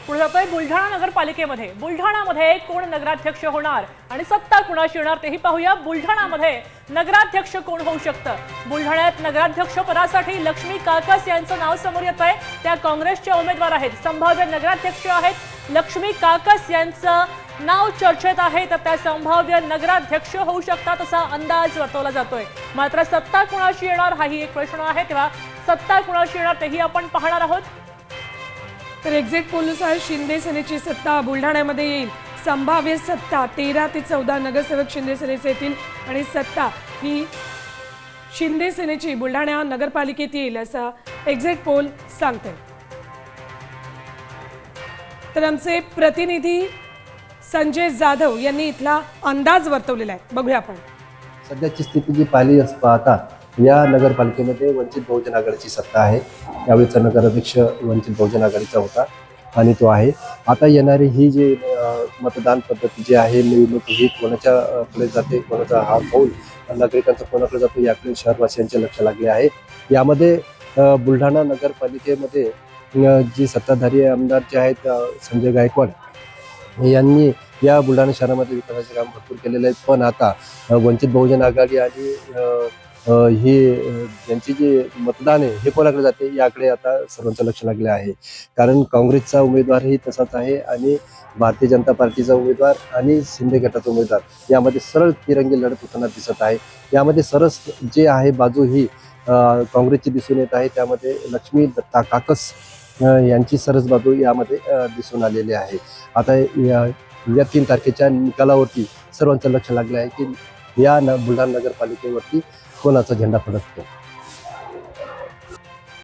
पुढे जातोय बुलढाणा नगरपालिकेमध्ये बुलढाणामध्ये कोण नगराध्यक्ष होणार आणि सत्ता कुणाची येणार तेही पाहूया। बुलढाणामध्ये नगराध्यक्ष कोण होऊ शकतं? बुलढाण्यात नगराध्यक्ष पदासाठी लक्ष्मी काकस यांचं नाव समोर येतंय। त्या काँग्रेसच्या उमेदवार आहेत, संभाव्य नगराध्यक्ष आहेत। लक्ष्मी काकस यांचं नाव चर्चेत आहे, तर त्या संभाव्य नगराध्यक्ष होऊ शकतात असा अंदाज वर्तवला जातोय। मात्र सत्ता कुणाची येणार हाही एक प्रश्न आहे, तेव्हा सत्ता कुणाची येणार तेही आपण पाहणार आहोत। तर एक्झिट पोलनुसार शिंदे सेनेची सत्ता बुलढाण्यामध्ये येईल। संभाव्य सत्ता 13 ते 14 नगरसेवक शिंदे सेनेचे येतील आणि सत्ता ही शिंदे सेनेची बुलढाणा नगरपालिकेत येईल असं एक्झिट पोल सांगते। तर आमचे प्रतिनिधी संजय जाधव यांनी इथला अंदाज वर्तवलेला आहे, बघूया आपण। सध्याची स्थिती जी पाहिली पाहता या नगरपालिकेमध्ये वंचित बहुजन आघाडीची सत्ता आहे। यावेळीचा नगराध्यक्ष वंचित बहुजन आघाडीचा होता आणि तो आहे। आता येणारी ही जी मतदान पद्धती जी आहे, निवडणूक ही कोणाच्या कडे जाते, कोणाचा हा कौल नागरिकांचा कोणाकडे जातो याकडे शहरवासियांचे लक्ष लागले आहे। यामध्ये बुलढाणा नगरपालिकेमध्ये जी सत्ताधारी आमदार जे आहेत संजय गायकवाड यांनी या बुलढाणा शहरामध्ये विकासाचे काम भरपूर केलेले आहेत, पण आता वंचित बहुजन आघाडी आणि ही यांची जी मतदान आहे हे कोणाकडे जाते याकडे आता सर्वांचं लक्ष लागले आहे। कारण काँग्रेसचा उमेदवारही तसाच आहे आणि भारतीय जनता पार्टीचा उमेदवार आणि शिंदे गटाचा उमेदवार यामध्ये सरळ तिरंगी लढत होताना दिसत आहे। यामध्ये सरस जे आहे बाजू ही काँग्रेसची दिसून येत आहे। त्यामध्ये लक्ष्मी दत्ता काकस यांची सरस बाजू यामध्ये दिसून आलेली आहे। आता या 3 तारखेच्या निकालावरती सर्वांचं लक्ष लागलं आहे की या बुलढाणा नगरपालिकेवरती कोणाचा झेंडा फडकतो।